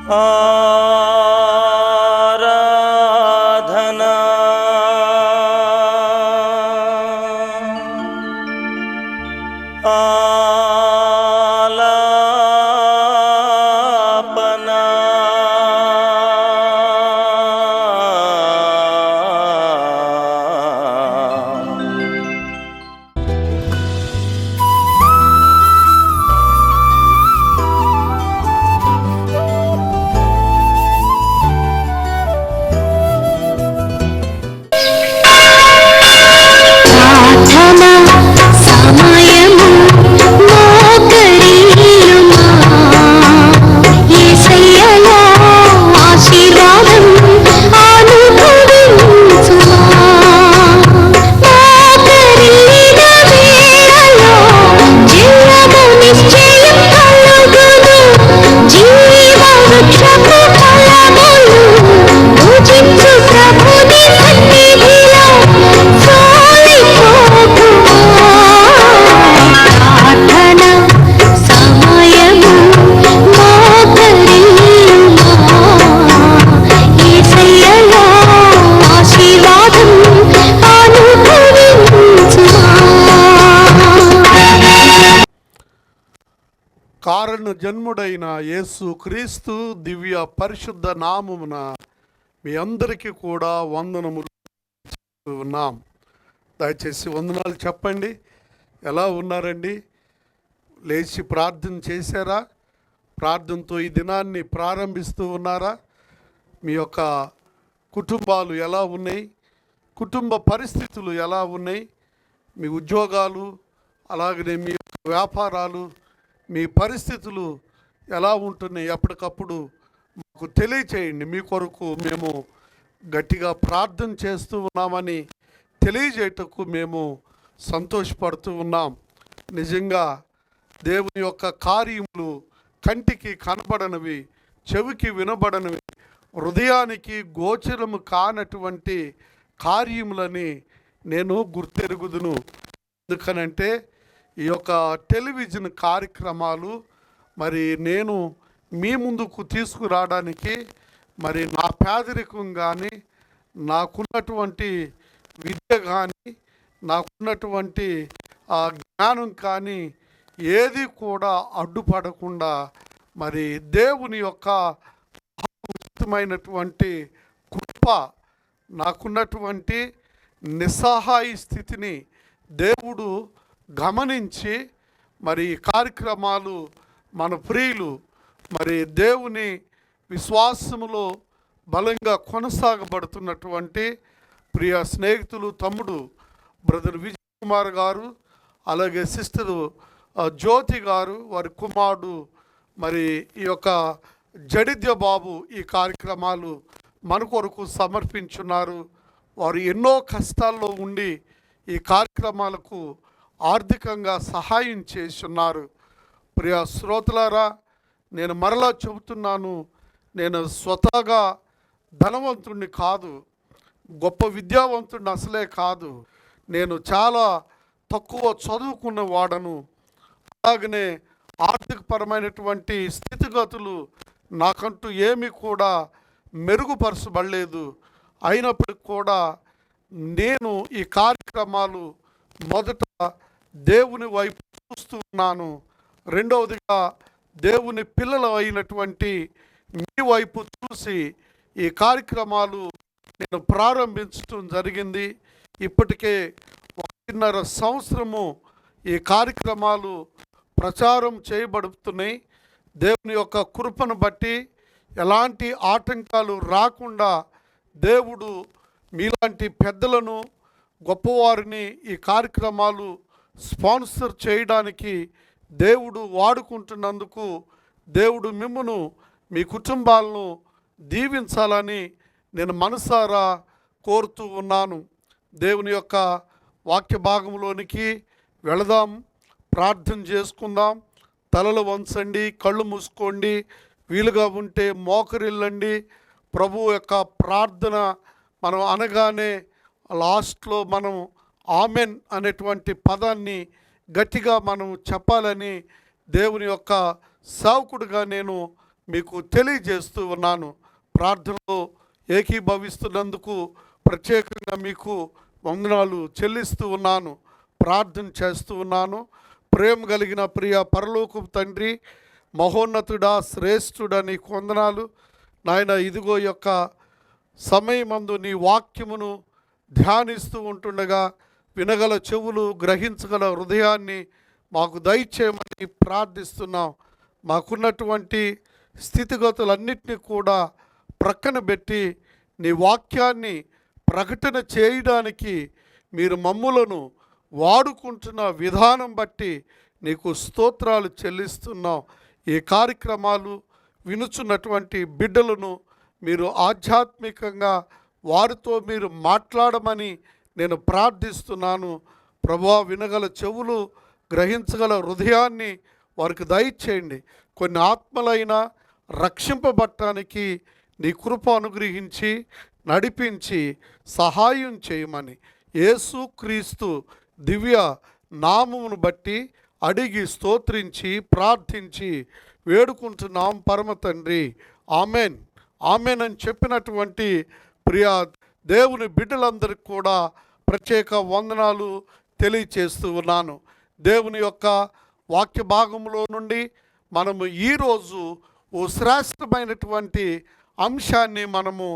ఆరాధనా ఆలాపనా కారణ జన్ముడైన యేసు క్రీస్తు దివ్య పరిశుద్ధ నామమున మీ అందరికీ కూడా వందనములు ఉన్నాం. దయచేసి వందనాలు చెప్పండి. ఎలా ఉన్నారండి? లేచి ప్రార్థన చేశారా? ప్రార్థనతో ఈ దినాన్ని ప్రారంభిస్తూ ఉన్నారా? మీ యొక్క కుటుంబాలు ఎలా ఉన్నాయి? కుటుంబ పరిస్థితులు ఎలా ఉన్నాయి? మీ ఉద్యోగాలు, అలాగనే మీ యొక్క వ్యాపారాలు, మీ పరిస్థితులు ఎలా ఉంటున్నాయి? ఎప్పటికప్పుడు మాకు తెలియచేయండి. మీ కొరకు మేము గట్టిగా ప్రార్థన చేస్తూ ఉన్నామని తెలియజేయటకు మేము సంతోషపడుతూ ఉన్నాం. నిజంగా దేవుని యొక్క కార్యములు కంటికి కనబడనివి, చెవికి వినబడనివి, హృదయానికి గోచరము కానటువంటి కార్యములని నేను గుర్తెరుగుదును. ఎందుకనంటే ఈ యొక్క టెలివిజన్ కార్యక్రమాలు మరి నేను మీ ముందుకు తీసుకురావడానికి మరి నా పేదరికం కానీ, నాకున్నటువంటి విద్య కానీ, నాకున్నటువంటి జ్ఞానం కానీ ఏది కూడా అడ్డుపడకుండా మరి దేవుని యొక్క ఉచితమైనటువంటి కృప, నాకున్నటువంటి నిస్సహాయ స్థితిని దేవుడు గమనించి మరి కార్యక్రమాలు మన ప్రియులు మరి దేవుని విశ్వాసములో బలంగా కొనసాగబడుతున్నటువంటి ప్రియ స్నేహితులు తమ్ముడు బ్రదర్ విజయ్ కుమార్ గారు, అలాగే సిస్టరు జ్యోతి గారు, వారి కుమారుడు మరి ఈ యొక్క జడిద్య బాబు ఈ కార్యక్రమాలు మన కొరకు సమర్పించున్నారు. వారు ఎన్నో కష్టాల్లో ఉండి ఈ కార్యక్రమాలకు ఆర్థికంగా సహాయం చేస్తున్నారు. ప్రియ శ్రోతలారా, నేను మరలా చెబుతున్నాను, నేను స్వతహాగా ధనవంతుడిని కాదు, గొప్ప విద్యావంతుడిని అసలే కాదు. నేను చాలా తక్కువ చదువుకున్న వాడను. అలాగనే ఆర్థికపరమైనటువంటి స్థితిగతులు నాకంటూ ఏమీ కూడా మెరుగుపరచబడలేదు. అయినప్పటికి కూడా నేను ఈ కార్యక్రమాలు మొదట దేవుని వైపు చూస్తూ ఉన్నాను. రెండవదిగా దేవుని పిల్లలు అయినటువంటి మీ వైపు చూసి ఈ కార్యక్రమాలు నేను ప్రారంభించడం జరిగింది. ఇప్పటికే 1.5 సంవత్సరము ఈ కార్యక్రమాలు ప్రచారం చేయబడుతున్నాయి. దేవుని యొక్క కృపను బట్టి ఎలాంటి ఆటంకాలు రాకుండా దేవుడు మీలాంటి పెద్దలను, గొప్పవారిని ఈ కార్యక్రమాలు స్పాన్సర్ చేయడానికి దేవుడు వాడుకుంటున్నందుకు దేవుడు మిమ్మును, మీ కుటుంబాలను దీవించాలని నేను మనసారా కోరుతూ ఉన్నాను. దేవుని యొక్క వాక్య భాగంలోనికి వెళదాం, ప్రార్థన చేసుకుందాం. తలలు వంచండి, కళ్ళు మూసుకోండి, వీలుగా ఉంటే మోకరిల్లండి. ప్రభు యొక్క ప్రార్థన మనం అనగానే లాస్ట్లో మనం ఆమెన్ అనేటువంటి పదాన్ని గట్టిగా మనం చెప్పాలని దేవుని యొక్క సేవకుడిగా నేను మీకు తెలియజేస్తూ ఉన్నాను. ప్రార్థనలో ఏకీభవిస్తున్నందుకు ప్రత్యేకంగా మీకు వందనాలు చెల్లిస్తూ ఉన్నాను, ప్రార్థన చేస్తూ ఉన్నాను. ప్రేమ కలిగిన ప్రియ పరలోకపు తండ్రి, మహోన్నతుడా, శ్రేష్ఠుడా, నీకు వందనాలు నాయన. ఇదిగో యొక్క సమయమందు నీ వాక్యమును ధ్యానిస్తూ ఉంటుండగా వినగల చెవులు, గ్రహించగల హృదయాన్ని మాకు దయచేయమని ప్రార్థిస్తున్నాం. మాకున్నటువంటి స్థితిగతులన్నింటినీ కూడా ప్రక్కన పెట్టి నీ వాక్యాన్ని ప్రకటన చేయడానికి మీరు మమ్ములను వాడుకుంటున్న విధానం బట్టి నీకు స్తోత్రాలు చెల్లిస్తున్నాం. ఈ కార్యక్రమాలు వినుచున్నటువంటి బిడ్డలను మీరు ఆధ్యాత్మికంగా వారితో మీరు మాట్లాడమని నేను ప్రార్థిస్తున్నాను. ప్రభువా, వినగల చెవులు, గ్రహించగల హృదయాన్ని వారికి దయచేయండి. కొన్ని ఆత్మలైనా రక్షింపబడటానికి నీ కృప అనుగ్రహించి నడిపించి సహాయం చేయమని యేసుక్రీస్తు దివ్య నామమును బట్టి అడిగి స్తోత్రించి ప్రార్థించి వేడుకుంటున్నాం పరమ తండ్రి. ఆమెన్, ఆమెన్ అని చెప్పినటువంటి ప్రియ దేవుని బిడ్డలందరికీ కూడా ప్రత్యేక వందనాలు తెలియచేస్తూ ఉన్నాను. దేవుని యొక్క వాక్య భాగంలో నుండి మనము ఈరోజు ఓ శ్రేష్టమైనటువంటి అంశాన్ని మనము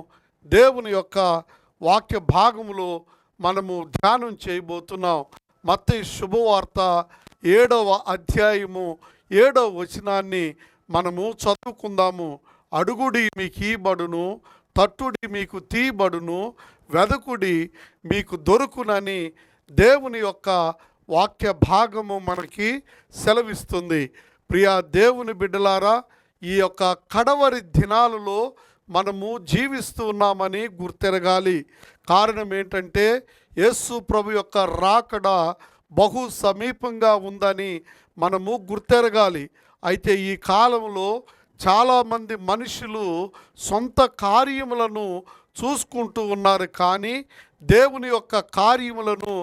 దేవుని యొక్క వాక్య భాగములో మనము ధ్యానం చేయబోతున్నాం. మత్తయి శుభవార్త 7వ అధ్యాయము 7వ వచనాన్ని మనము చదువుకుందాము. అడుగుడి మీకు ఇయ్యబడును, తట్టుడి మీకు తీయబడును, వెదకుడి మీకు దొరుకునని దేవుని యొక్క వాక్య భాగము మనకి సెలవిస్తుంది. ప్రియా దేవుని బిడ్డలారా, ఈ యొక్క కడవరి దినాలలో మనము జీవిస్తూ ఉన్నామని గుర్తెరగాలి. కారణం ఏంటంటే యేసు ప్రభు యొక్క రాకడ బహు సమీపంగా ఉందని మనము గుర్తెరగాలి. అయితే ఈ కాలంలో చాలామంది మనుషులు సొంత కార్యములను చూసుకుంటూ ఉన్నారు, కానీ దేవుని యొక్క కార్యములను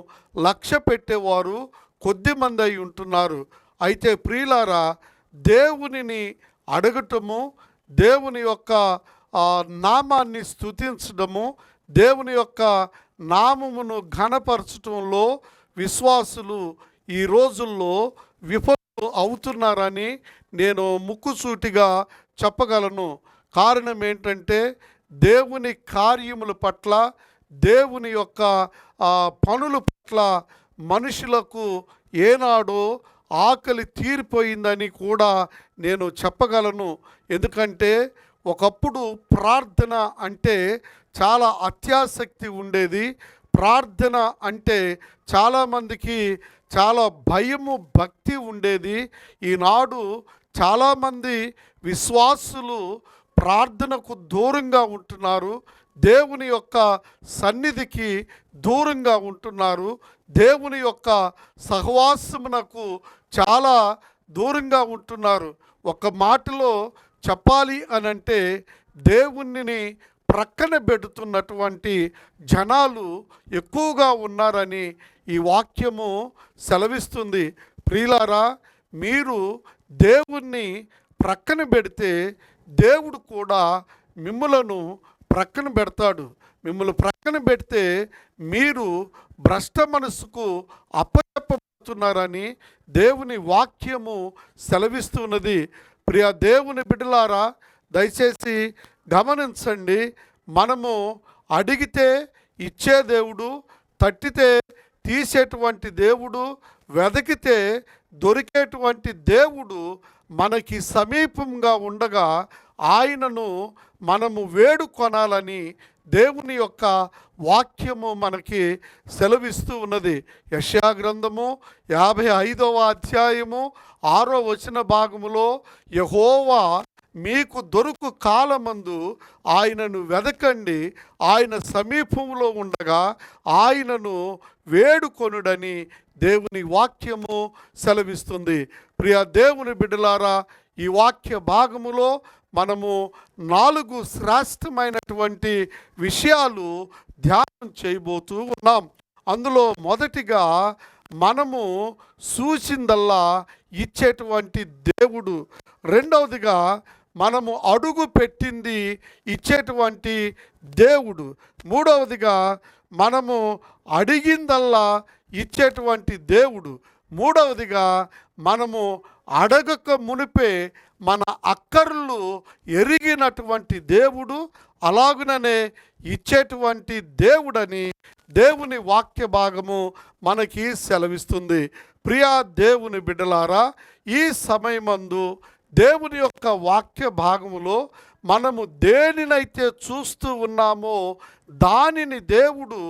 లక్ష్య పెట్టేవారు కొద్దిమంది అయి ఉంటున్నారు. అయితే ప్రియులారా, దేవునిని అడగటము, దేవుని యొక్క నామాన్ని స్తుతించడము, దేవుని యొక్క నామమును ఘనపరచటంలో విశ్వాసులు ఈ రోజుల్లో విఫలు అవుతున్నారని నేను ముక్కుసూటిగా చెప్పగలను. కారణం ఏంటంటే దేవుని కార్యముల పట్ల, దేవుని యొక్క పనుల పట్ల మనుషులకు ఏనాడో ఆకలి తీరిపోయిందని కూడా నేను చెప్పగలను. ఎందుకంటే ఒకప్పుడు ప్రార్థన అంటే చాలా అత్యాసక్తి ఉండేది. ప్రార్థన అంటే చాలామందికి చాలా భయము, భక్తి ఉండేది. ఈనాడు చాలామంది విశ్వాసులు ప్రార్థనకు దూరంగా ఉంటున్నారు, దేవుని యొక్క సన్నిధికి దూరంగా ఉంటున్నారు, దేవుని యొక్క సహవాసమునకు చాలా దూరంగా ఉంటున్నారు. ఒక మాటలో చెప్పాలి అనంటే దేవునిని ప్రక్కన పెడుతున్నటువంటి జనాలు ఎక్కువగా ఉన్నారని ఈ వాక్యము సెలవిస్తుంది. ప్రియులారా, మీరు దేవుణ్ణి ప్రక్కన పెడితే దేవుడు కూడా మిమ్ములను ప్రక్కన పెడతాడు. మిమ్మల్ని ప్రక్కన పెడితే మీరు భ్రష్ట మనసుకు అప్పచెప్పబడుతున్నారని దేవుని వాక్యము సెలవిస్తున్నది. ప్రియ దేవుని బిడ్డలారా, దయచేసి గమనించండి. మనము అడిగితే ఇచ్చే దేవుడు, తట్టితే తీసేటువంటి దేవుడు, వెదకితే దొరికేటువంటి దేవుడు మనకి సమీపంగా ఉండగా ఆయనను మనము వేడుకొనాలని దేవుని యొక్క వాక్యము మనకి సెలవిస్తూ ఉన్నది. యెషయా గ్రంథము 55వ అధ్యాయము 6వ వచన భాగములో, యెహోవా మీకు దొరుకు కాలమందు ఆయనను వెదకండి, ఆయన సమీపంలో ఉండగా ఆయనను వేడుకొనుడని దేవుని వాక్యము సెలవిస్తుంది. ప్రియ దేవుని బిడ్డలారా, ఈ వాక్య భాగములో మనము 4 శ్రేష్టమైనటువంటి విషయాలు ధ్యానం చేయబోతూ ఉన్నాం. అందులో మొదటిగా మనము చూసిందల్లా ఇచ్చేటువంటి దేవుడు. రెండవదిగా మనము అడుగు పెట్టింది ఇచ్చేటువంటి దేవుడు. మూడవదిగా మనము అడిగిందల్లా ఇచ్చేటువంటి దేవుడు. మూడవదిగా మనము అడగక మునిపే మన అక్కర్లు ఎరిగినటువంటి దేవుడు, అలాగుననే ఇచ్చేటువంటి దేవుడని దేవుని వాక్య భాగము మనకి సెలవిస్తుంది. ప్రియా దేవుని బిడ్డలారా, ఈ సమయమందు దేవుని యొక్క వాక్య భాగములో మనము దేనినైతే చూస్తూ ఉన్నామో దానిని దేవుడు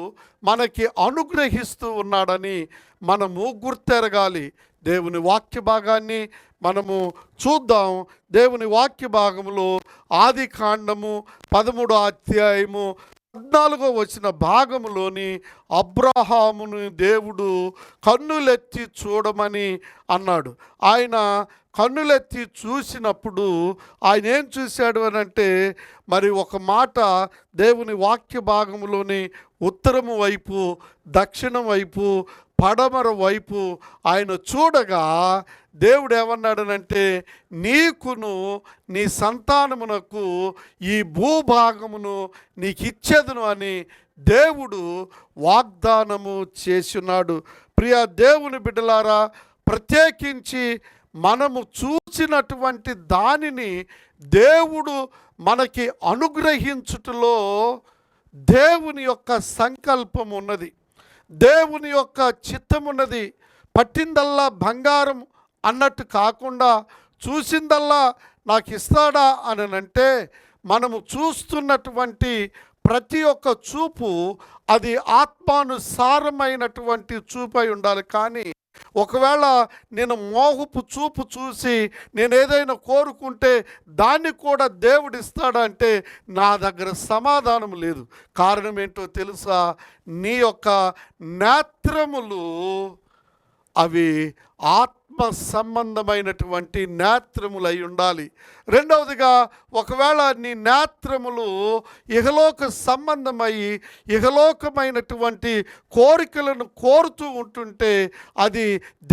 మనకి అనుగ్రహిస్తూ ఉన్నాడని మనము గుర్తెరగాలి. దేవుని వాక్య భాగాన్ని మనము చూద్దాం. దేవుని వాక్య భాగములో ఆది కాండము 13వ అధ్యాయము 14వ వచన భాగములోని అబ్రహామును దేవుడు కన్నులెత్తి చూడమని అన్నాడు. ఆయన కన్నులెత్తి చూసినప్పుడు ఆయన ఏం చూశాడు అని అంటే, మరి ఒక మాట దేవుని వాక్య భాగములోని ఉత్తరము వైపు, దక్షిణం వైపు, పడమర వైపు ఆయన చూడగా దేవుడు ఏమన్నాడనంటే, నీకును నీ సంతానమునకు ఈ భూభాగమును నీకు ఇచ్చేదను అని దేవుడు వాగ్దానము చేస్తున్నాడు. ప్రియ దేవుని బిడ్డలారా, ప్రత్యేకించి మనము చూసినటువంటి దానిని దేవుడు మనకి అనుగ్రహించుటలో దేవుని యొక్క సంకల్పం ఉన్నది, దేవుని యొక్క చిత్తం ఉన్నది. పట్టిందల్లా బంగారం అన్నట్టు కాకుండా చూసిందల్లా నాకు ఇస్తాడా అని అంటే, మనము చూస్తున్నటువంటి ప్రతి ఒక్క చూపు అది ఆత్మానుసారమైనటువంటి చూపు అయి ఉండాలి. కానీ ఒకవేళ నేను మోహపు చూపు చూసి నేను ఏదైనా కోరుకుంటే దాన్ని కూడా దేవుడు ఇస్తాడంటే నా దగ్గర సమాధానం లేదు. కారణం ఏంటో తెలుసా? నీ యొక్క నేత్రములు అవి ఆత్మ సంబంధమైనటువంటి నేత్రములు అయి ఉండాలి. రెండవదిగా, ఒకవేళ నీ నేత్రములు ఇహలోక సంబంధమై ఇహలోకమైనటువంటి కోరికలను కోరుతూ ఉంటుంటే అది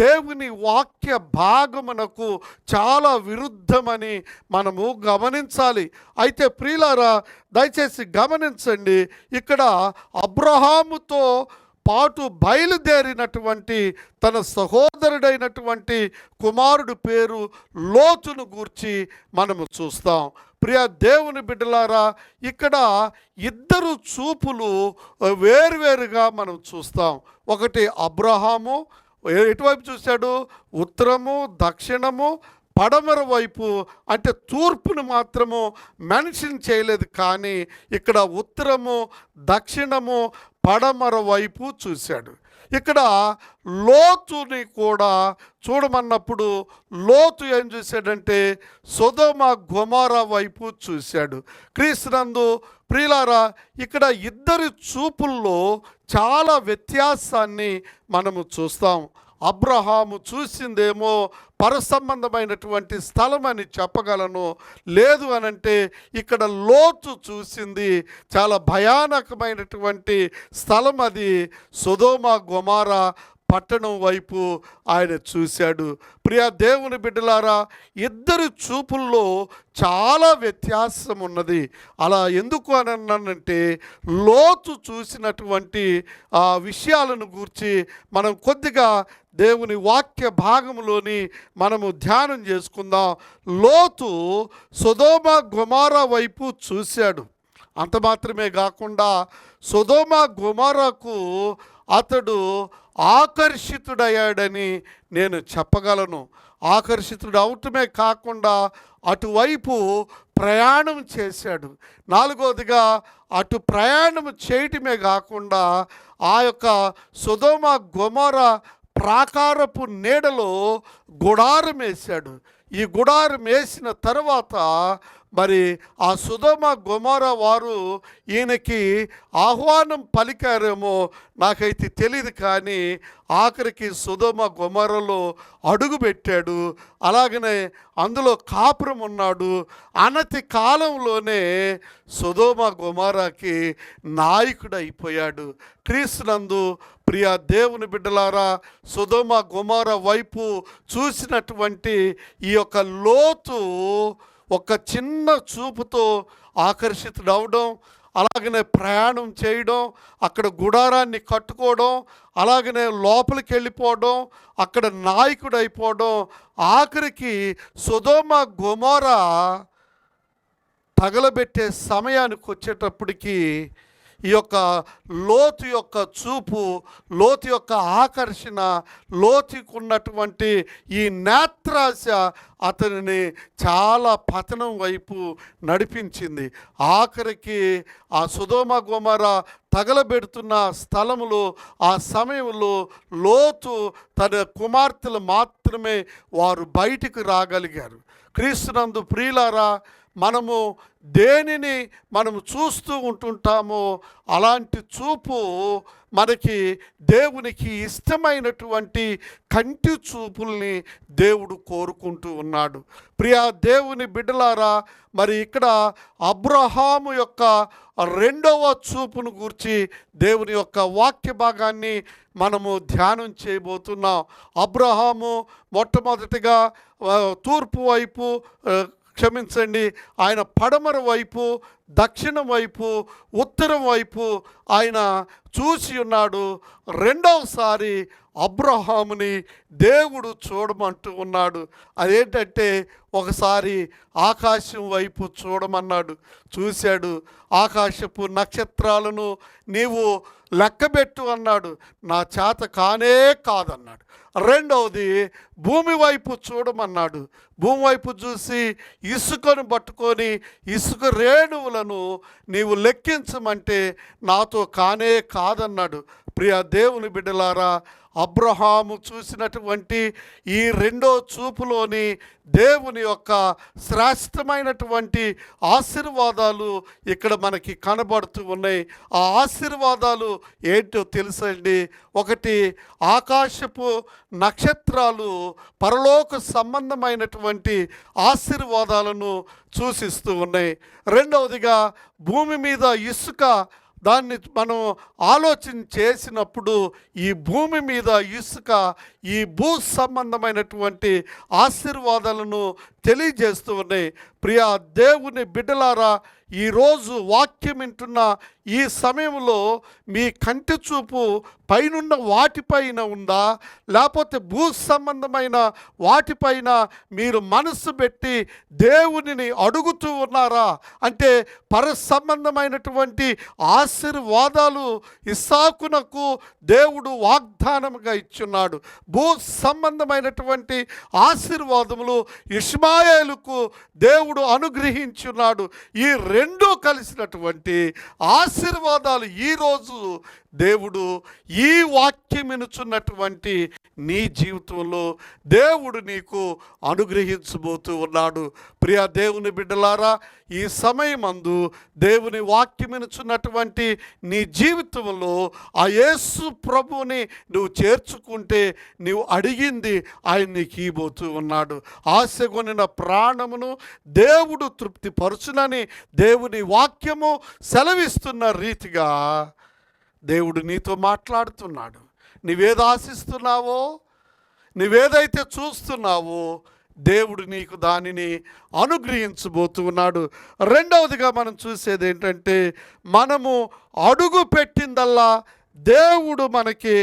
దేవుని వాక్య భాగమునకు చాలా విరుద్ధమని మనము గమనించాలి. అయితే ప్రియులారా, దయచేసి గమనించండి, ఇక్కడ అబ్రహాముతో పాటు బయలుదేరినటువంటి తన సహోదరుడైనటువంటి కుమారుడు పేరు లోతును గూర్చి మనము చూస్తాం. ప్రియ దేవుని బిడ్డలారా, ఇక్కడ ఇద్దరు చూపులు వేరువేరుగా మనం చూస్తాం. ఒకటి అబ్రహాము ఎటువైపు చూశాడు? ఉత్తరము, దక్షిణము, పడమర వైపు, అంటే తూర్పును మాత్రము మెన్షన్ చేయలేదు. కానీ ఇక్కడ ఉత్తరము, దక్షిణము, పడమర వైపు చూశాడు. ఇక్కడ లోతుని కూడా చూడమన్నప్పుడు లోతు ఏం చూశాడంటే సొదొమ గొమొర్రా వైపు చూశాడు. క్రీస్తునందు ప్రియులారా, ఇక్కడ ఇద్దరి చూపుల్లో చాలా వ్యత్యాసాన్ని మనము చూస్తాం. అబ్రహాము చూసిందేమో పరసంబంధమైనటువంటి స్థలం అని చెప్పగలను. లేదు అనంటే ఇక్కడ లోతు చూసింది చాలా భయానకమైనటువంటి స్థలం. అది సొదొమ గొమొర్రా పట్టణం వైపు ఆయన చూశాడు. ప్రియ దేవుని బిడ్డలారా, ఇద్దరి చూపుల్లో చాలా వ్యత్యాసం ఉన్నది. అలా ఎందుకు అని అన్నానంటే, లోతు చూసినటువంటి ఆ విషయాలను గూర్చి మనం కొద్దిగా దేవుని వాక్య భాగంలోని మనము ధ్యానం చేసుకుందాం. లోతు సొదొమ గొమొర్రా వైపు చూశాడు. అంత మాత్రమే కాకుండా సొదొమ గొమొర్రాకు అతడు ఆకర్షితుడయ్యాడని నేను చెప్పగలను. ఆకర్షితుడు అవటమే కాకుండా అటువైపు ప్రయాణం చేశాడు. నాలుగవదిగా, అటు ప్రయాణం చేయటమే కాకుండా ఆ యొక్క సొదొమ గొమొర్రా ప్రాకారపు నీడలో గుడారం వేశాడు. ఈ గుడారం వేసిన తర్వాత మరి ఆ సొదొమ గొమొర్రా వారు ఈయనకి ఆహ్వానం పలికారేమో నాకైతే తెలియదు. కానీ ఆఖరికి సొదొమ గొమొర్రాలో అడుగుపెట్టాడు. అలాగనే అందులో కాపురం ఉన్నాడు. అనతి కాలంలోనే సొదొమ గొమొర్రాకి నాయకుడు అయిపోయాడు. క్రీస్తునందు ప్రియ దేవుని బిడ్డలారా, సొదొమ గొమొర్రా వైపు చూసినటువంటి ఈ యొక్క లోతు ఒక చిన్న చూపుతో ఆకర్షితుడవడం, అలాగనే ప్రయాణం చేయడం, అక్కడ గుడారాన్ని కట్టుకోవడం, అలాగనే లోపలికి వెళ్ళిపోవడం, అక్కడ నాయకుడైపోవడం, ఆఖరికి సొదొమ గొమొర్రా తగలబెట్టే సమయానికి వచ్చేటప్పటికి ఈ యొక్క లోతు యొక్క చూపు, లోతు యొక్క ఆకర్షణ, లోతుకు ఉన్నటువంటి ఈ నేత్రాశ అతనిని చాలా పతనం వైపు నడిపించింది. ఆఖరికి ఆ సొదొమ గొమొర్రా తగలబెడుతున్న స్థలములో, ఆ సమయంలో లోతు తన కుమార్తెలు మాత్రమే వారు బయటికి రాగలిగారు. క్రీస్తునందు ప్రియులారా, మనము దేనిని మనము చూస్తూ ఉంటుంటామో అలాంటి చూపు మనకి దేవునికి ఇష్టమైనటువంటి కంటి చూపుల్ని దేవుడు కోరుకుంటూ ఉన్నాడు. ప్రియా దేవుని బిడ్డలారా, మరి ఇక్కడ అబ్రహాము యొక్క రెండవ చూపును గూర్చి దేవుని యొక్క వాక్య భాగాన్ని మనము ధ్యానం చేయబోతున్నాం. అబ్రహాము మొట్టమొదటిగా తూర్పు వైపు, ఆయన పడమర వైపు, దక్షిణం వైపు, ఉత్తరం వైపు ఆయన చూసి ఉన్నాడు. రెండవసారి అబ్రహాముని దేవుడు చూడమంటూ ఉన్నాడు. అదేంటంటే, ఒకసారి ఆకాశం వైపు చూడమన్నాడు. చూశాడు. ఆకాశపు నక్షత్రాలను నీవు లెక్కబెట్టు అన్నాడు. నా చేత కానే కాదన్నాడు. రెండవది భూమి వైపు చూడమన్నాడు. భూమి వైపు చూసి ఇసుకను పట్టుకొని ఇసుక రేణువులను నీవు లెక్కించమంటే నాతో కానే కాదన్నాడు. ప్రియ దేవుని బిడ్డలారా, అబ్రహాము చూసినటువంటి ఈ రెండో చూపులోని దేవుని యొక్క శ్రేష్టమైనటువంటి ఆశీర్వాదాలు ఇక్కడ మనకి కనబడుతూ ఉన్నాయి. ఆ ఆశీర్వాదాలు ఏంటో తెలుసండి. ఒకటి, ఆకాశపు నక్షత్రాలు పరలోక సంబంధమైనటువంటి ఆశీర్వాదాలను సూచిస్తూ ఉన్నాయి. రెండవదిగా భూమి మీద ఇసుక, దాన్ని మనం ఆలోచన చేసినప్పుడు ఈ భూమి మీద ఇసుక ఈ భూ సంబంధమైనటువంటి ఆశీర్వాదాలను తెలియజేస్తూ ఉన్నాయి. ప్రియా దేవుని బిడ్డలారా, ఈరోజు వాక్యం వింటున్న ఈ సమయంలో మీ కంటి చూపు పైనున్న వాటిపైన ఉందా, లేకపోతే భూ సంబంధమైన వాటిపైన మీరు మనస్సు పెట్టి దేవునిని అడుగుతూ ఉన్నారా? అంటే పర సంబంధమైనటువంటి ఆశీర్వాదాలు ఇస్సాకునకు దేవుడు వాగ్దానముగా ఇచ్చున్నాడు. భూ సంబంధమైనటువంటి ఆశీర్వాదములు ఇష్మాయేలుకు దేవుడు అనుగ్రహించున్నాడు. ఈ రెండూ కలిసినటువంటి ఆశీర్వాదాలు ఈరోజు దేవుడు ఈ వాక్యం వినుచున్నటువంటి నీ జీవితంలో దేవుడు నీకు అనుగ్రహించబోతూ ఉన్నాడు. ప్రియ దేవుని బిడ్డలారా, ఈ సమయమందు దేవుని వాక్యం వినుచున్నటువంటి నీ జీవితంలో ఆ యేసు ప్రభువుని నువ్వు చేర్చుకుంటే నీవు అడిగింది ఆయన నీకు ఇవ్వబోతూ ఉన్నాడు. ఆశగొనిన ప్రాణమును దేవుడు తృప్తిపరచునని దేవుని వాక్యము సెలవిస్తున్న రీతిగా దేవుడు నీతో మాట్లాడుతున్నాడు. నీవేది ఆశిస్తున్నావో, నీవేదైతే చూస్తున్నావో దేవుడు నీకు దానిని అనుగ్రహించబోతూ ఉన్నాడు. రెండవదిగా మనం చూసేది ఏంటంటే, మనము అడుగు పెట్టిందల్లా దేవుడు మనకి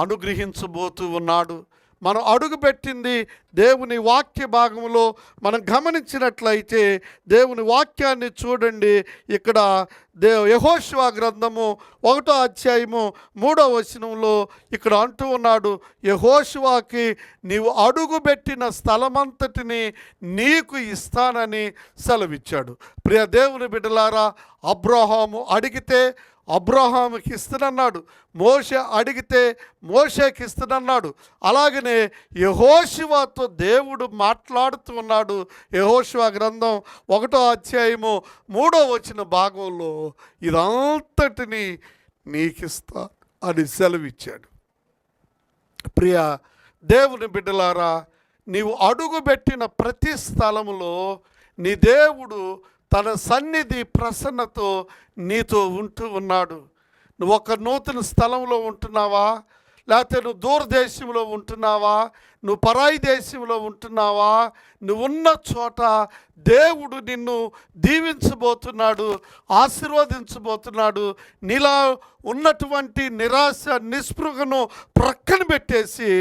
అనుగ్రహించబోతూ ఉన్నాడు. మనం అడుగుపెట్టింది దేవుని వాక్య భాగంలో మనం గమనించినట్లయితే, దేవుని వాక్యాన్ని చూడండి. ఇక్కడ యెహోషువ గ్రంథము 1వ అధ్యాయము 3వ వచనంలో ఇక్కడ అంటూ ఉన్నాడు, యెహోషువకి నీవు అడుగుపెట్టిన స్థలమంతటిని నీకు ఇస్తానని సెలవిచ్చాడు. ప్రియ దేవుని బిడ్డలారా, అబ్రహాము అడిగితే అబ్రహాముకి ఇస్తానన్నాడు. మోషే అడిగితే మోషేకి ఇస్తానన్నాడు. అలాగనే యెహోషువతో దేవుడు మాట్లాడుతూ ఉన్నాడు. యెహోషువ గ్రంథం 1వ అధ్యాయము 3వ వచన భాగంలో ఇదంతటిని నీకిస్తా అని సెలవిచ్చాడు. ప్రియ దేవుని బిడ్డలారా, నీవు అడుగుపెట్టిన ప్రతి స్థలములో నీ దేవుడు తన సన్నిధి ప్రసన్నతో నీతో ఉంటూ ఉన్నాడు. నువ్వు ఒక నూతన స్థలంలో ఉంటున్నావా, లేకపోతే నువ్వు దూరదేశంలో ఉంటున్నావా, నువ్వు పరాయి దేశంలో ఉంటున్నావా, నువ్వు ఉన్న చోట దేవుడు నిన్ను దీవించబోతున్నాడు, ఆశీర్వదించబోతున్నాడు. నీలా ఉన్నటువంటి నిరాశ నిస్పృహను ప్రక్కన పెట్టేసి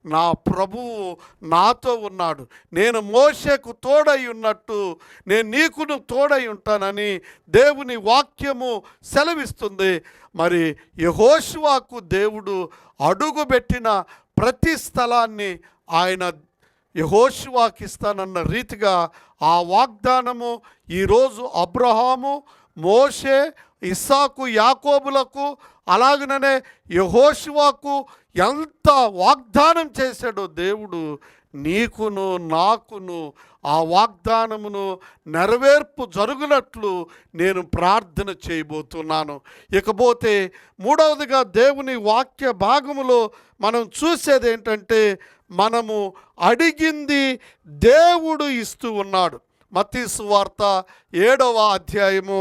నా ప్రభువు నాతో ఉన్నాడు, నేను మోషేకు తోడై ఉన్నట్టు నేను నీకును తోడై ఉంటానని దేవుని వాక్యము సెలవిస్తుంది. మరి యెహోషువకు దేవుడు అడుగుబెట్టిన ప్రతి స్థలాన్ని ఆయన యెహోషువకి ఇస్తానన్న రీతిగా ఆ వాగ్దానము ఈరోజు అబ్రహాము, మోషే, ఇస్సాకు, యాకోబులకు అలాగనే యెహోషువకు ఎంత వాగ్దానం చేశాడో దేవుడు, నీకును నాకును ఆ వాగ్దానమును నెరవేర్పు జరుగునట్లు నేను ప్రార్థన చేయబోతున్నాను. ఇకపోతే మూడవదిగా దేవుని వాక్య భాగములో మనం చూసేది ఏంటంటే, మనము అడిగింది దేవుడు ఇస్తూ ఉన్నాడు. మత్తయి సువార్త 7వ అధ్యాయము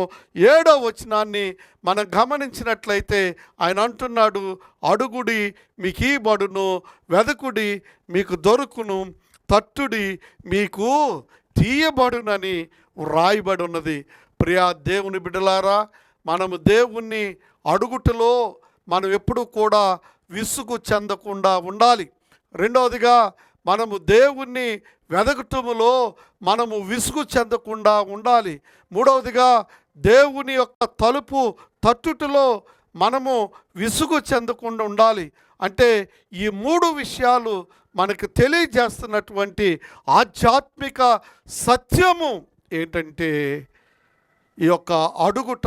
7వ వచనాన్ని మనం గమనించినట్లయితే ఆయన అంటున్నాడు, అడుగుడి మీకు ఇయ్యబడును, వెదకుడి మీకు దొరుకును, తట్టుడి మీకు తీయబడునని వ్రాయబడి ఉన్నది. ప్రియా దేవుని బిడ్డలారా, మనము దేవుణ్ణి అడుగుటలో మనం ఎప్పుడు కూడా విసుగు చెందకుండా ఉండాలి. రెండవదిగా మనము దేవుణ్ణి వెదకటములో మనము విసుగు చెందకుండా ఉండాలి. మూడవదిగా దేవుని యొక్క తలుపు తట్టుటలో మనము విసుగు చెందకుండా ఉండాలి. అంటే ఈ 3 విషయాలు మనకు తెలియజేస్తున్నటువంటి ఆధ్యాత్మిక సత్యము ఏంటంటే, ఈ యొక్క అడుగుట,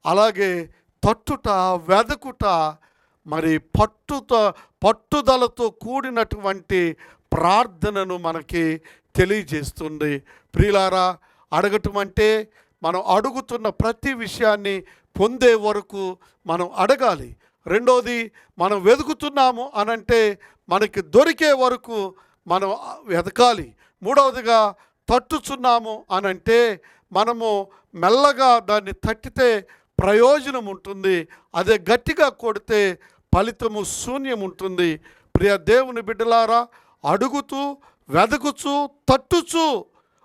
అలాగే తట్టుట, వెదకుట, మరి పట్టుదలతో కూడినటువంటి ప్రార్థనను మనకి తెలియజేస్తుంది. ప్రియులారా, అడగటం అంటే మనం అడుగుతున్న ప్రతి విషయాన్ని పొందే వరకు మనం అడగాలి. రెండోది, మనం వెతుకుతున్నాము అనంటే మనకి దొరికే వరకు మనం వెతకాలి. మూడవదిగా, తట్టుచున్నాము అనంటే మనము మెల్లగా దాన్ని తట్టితే ప్రయోజనం ఉంటుంది, అదే గట్టిగా కొడితే ఫలితము శూన్యం ఉంటుంది. ప్రియ దేవుని బిడ్డలారా, అడుగుతూ, వెదకుచు, తట్టుచు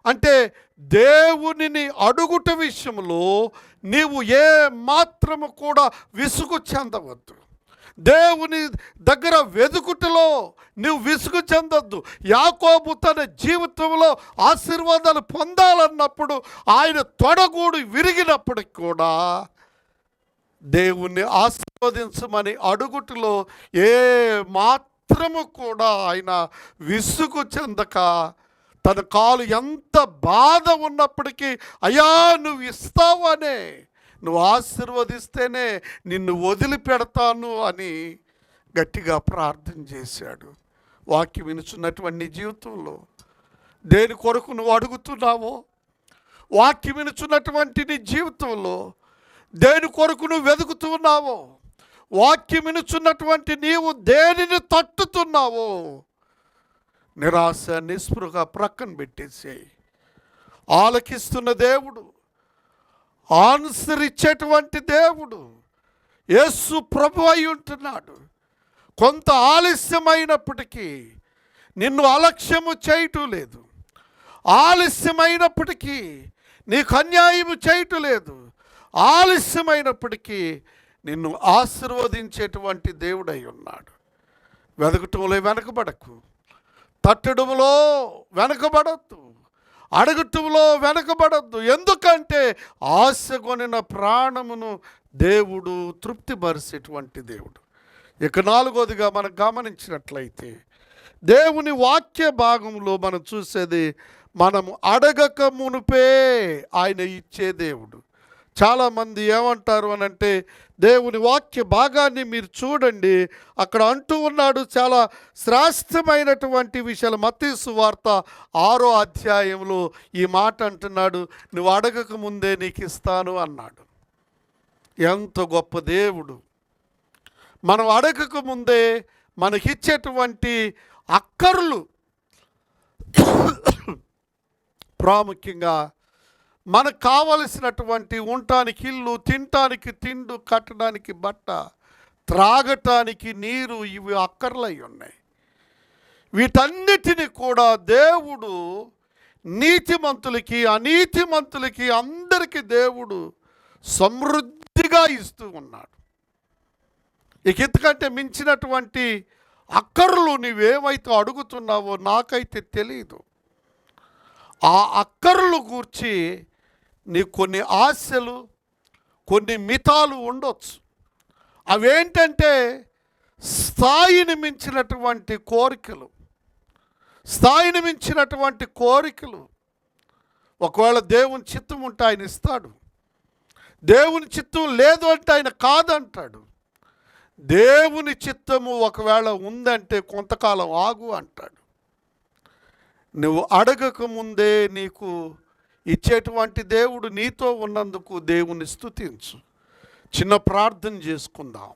అంటే దేవునిని అడుగుట విషయంలో నీవు ఏ మాత్రము కూడా విసుగు చెందవద్దు. దేవుని దగ్గర వెదుకుటలో నువ్వు విసుగు చెందొద్దు. యాకోబు తన జీవితంలో ఆశీర్వాదాలు పొందాలన్నప్పుడు ఆయన తొడగూడు విరిగినప్పటికి కూడా దేవుణ్ణి ఆశీర్వదించమని అడుగుటలో ఏ మాత్రము కూడా ఆయన విసుగు చెందక, తన కాలు ఎంత బాధ ఉన్నప్పటికీ, అయ్యా నువ్వు ఇస్తావనే, నువ్వు ఆశీర్వదిస్తేనే నిన్ను వదిలిపెడతాను అని గట్టిగా ప్రార్థన చేశాడు. వాక్యం వినుచున్నటువంటి నీ జీవితంలో దేని కొరకు నువ్వు అడుగుతున్నావో, వాక్యం వినుచున్నటువంటి నీ జీవితంలో దేని కొరకు నువ్వు వెతుకుతున్నావో, వాక్యం వినుచున్నటువంటి నీవు దేనిని తట్టుతున్నావో, నిరాశ నిస్పృహ ప్రక్కన పెట్టేసేయి. ఆలకిస్తున్న దేవుడు, ఆన్సర్ ఇచ్చేటువంటి దేవుడు యేసు ప్రభు అయి ఉంటున్నాడు. కొంత ఆలస్యమైనప్పటికీ నిన్ను అలక్ష్యము చేయటం లేదు, ఆలస్యమైనప్పటికీ నీకు అన్యాయము చేయటం లేదు, ఆలస్యమైనప్పటికీ నిన్ను ఆశీర్వదించేటువంటి దేవుడై ఉన్నాడు. వెదకటంలో వెనకబడకు, తట్టడంలో వెనకబడద్దు, అడగటంలో వెనకబడద్దు. ఎందుకంటే ఆశగొనిన ప్రాణమును దేవుడు తృప్తిపరిచేటువంటి దేవుడు. ఇక 4వదిగా మనం గమనించినట్లయితే, దేవుని వాక్య భాగంలో మనం చూసేది, మనము అడగక మునుపే ఆయన ఇచ్చే దేవుడు. చాలామంది ఏమంటారు అనంటే, దేవుని వాక్య భాగాన్ని మీరు చూడండి, అక్కడ అంటూ ఉన్నాడు చాలా శ్రేష్టమైనటువంటి విషయాలు. మత్తయి సువార్త 6వ అధ్యాయంలో ఈ మాట అంటున్నాడు, నువ్వు అడగక ముందే నీకు ఇస్తాను అన్నాడు. ఎంత గొప్ప దేవుడు! మనం అడగక ముందే మనకిచ్చేటువంటి అక్కర్లు, ప్రాముఖ్యంగా మనకు కావలసినటువంటి ఉండటానికి ఇల్లు, తినటానికి తిండు, కట్టడానికి బట్ట, త్రాగటానికి నీరు, ఇవి అక్కర్లై ఉన్నాయి. వీటన్నిటిని కూడా దేవుడు నీతిమంతులకి అనీతిమంతులకి అందరికీ దేవుడు సమృద్ధిగా ఇస్తూ ఉన్నాడు. ఇక ఇంతకంటే మించినటువంటి అక్కర్లు నీవేమైతే అడుగుతున్నావో నాకైతే తెలియదు. ఆ అక్కర్లు గూర్చి నీకు కొన్ని ఆశలు, కొన్ని మితాలు ఉండొచ్చు. అవేంటంటే స్థాయిని మించినటువంటి కోరికలు. స్థాయిని మించినటువంటి కోరికలు. ఒకవేళ దేవుని చిత్తం ఉంటే ఆయన ఇస్తాడు, దేవుని చిత్తం లేదు అంటే ఆయన కాదంటాడు. దేవుని చిత్తము ఒకవేళ ఉందంటే కొంతకాలం ఆగు అంటాడు. నువ్వు అడగక ముందే నీకు ఇచ్చేటువంటి దేవుడు నీతో ఉన్నందుకు దేవుని స్తుతించు. చిన్న ప్రార్థన చేసుకుందాం.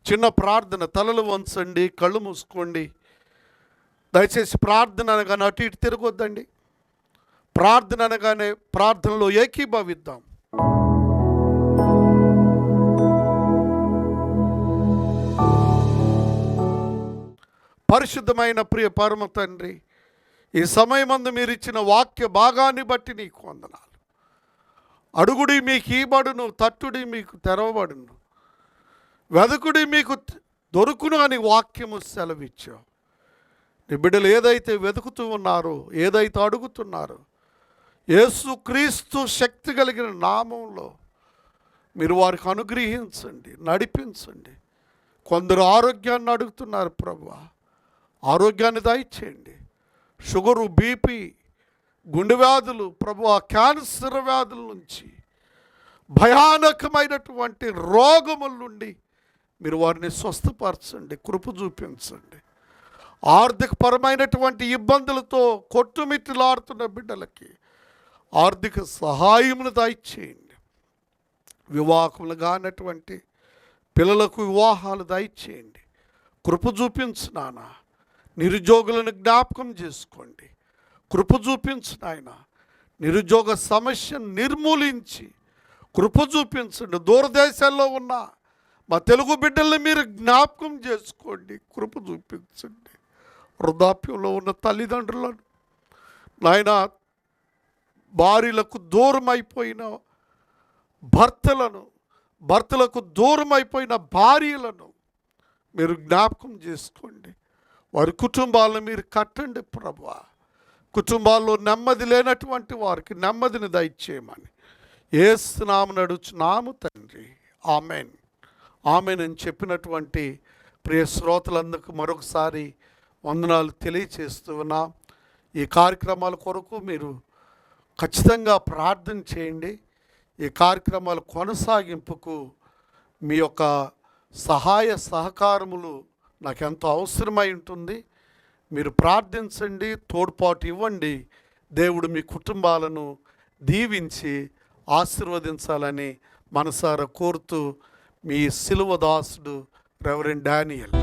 చిన్న ప్రార్థన. తలలు వంచండి, కళ్ళు మూసుకోండి. దయచేసి ప్రార్థన అనగానే అటు ఇటు తిరగొద్దండి. ప్రార్థన అనగానే ప్రార్థనలో ఏకీభవిద్దాం. పరిశుద్ధమైన ప్రియ పరమ తండ్రి, ఈ సమయమందు మీరు ఇచ్చిన వాక్య భాగాన్ని బట్టి నీకు వందనాలు. అడుగుడి మీకు ఇవ్వబడును, తట్టుడి మీకు తెరవబడును, వెదకుడి మీకు దొరుకును అని వాక్యము సెలవిచ్చావు. నీ బిడ్డలు ఏదైతే వెతుకుతూ ఉన్నారో, ఏదైతే అడుగుతున్నారో, యేసుక్రీస్తు శక్తి కలిగిన నామంలో మీరు వారికి అనుగ్రహించండి, నడిపించండి. కొందరు ఆరోగ్యాన్ని అడుగుతున్నారు ప్రభువా, ఆరోగ్యాన్ని దయచేయండి. షుగరు, బీపీ, గుండె వ్యాధులు ప్రభువా, క్యాన్సర్ వ్యాధుల నుంచి, భయానకమైనటువంటి రోగముల నుండి మీరు వారిని స్వస్థపరచండి, కృప చూపించండి. ఆర్థికపరమైనటువంటి ఇబ్బందులతో కొట్టుమిట్టిలాడుతున్న బిడ్డలకి ఆర్థిక సహాయమును దయచేయండి. వివాహములు కానటువంటి పిల్లలకు వివాహాలు దయచేయండి, కృప చూపించు నాన్న. నిరుద్యోగులను జ్ఞాపకం చేసుకోండి, కృప చూపించు నాయన. నిరుద్యోగ సమస్యను నిర్మూలించి కృప చూపించండి. దూరదేశాల్లో ఉన్న మా తెలుగు బిడ్డల్ని మీరు జ్ఞాపకం చేసుకోండి, కృప చూపించండి. వృద్ధాప్యంలో ఉన్న తల్లిదండ్రులను నాయన, భార్యలకు దూరం అయిపోయిన భర్తలకు దూరం అయిపోయిన భార్యలను మీరు జ్ఞాపకం చేసుకోండి. వారి కుటుంబాలను మీరు కట్టండి ప్రభువా. కుటుంబాల్లో నెమ్మది లేనటువంటి వారికి నెమ్మదిని దయచేయమని యేసు నామమున అడుగుచున్నాము తండ్రి. ఆమెన్, ఆమెన్ అని చెప్పినటువంటి ప్రియ శ్రోతలందరికీ మరొకసారి వందనాలు తెలియచేస్తూ ఉన్నాం. ఈ కార్యక్రమాల కొరకు మీరు ఖచ్చితంగా ప్రార్థన చేయండి. ఈ కార్యక్రమాల కొనసాగింపుకు మీ యొక్క సహాయ సహకారములు నాకు ఎంతో అవసరమై ఉంటుంది. మీరు ప్రార్థించండి, తోడ్పాటు ఇవ్వండి. దేవుడు మీ కుటుంబాలను దీవించి ఆశీర్వదించాలని మనసారా కోరుతూ మీ సిలువ దాసుడు రెవరెండ్ డానియల్.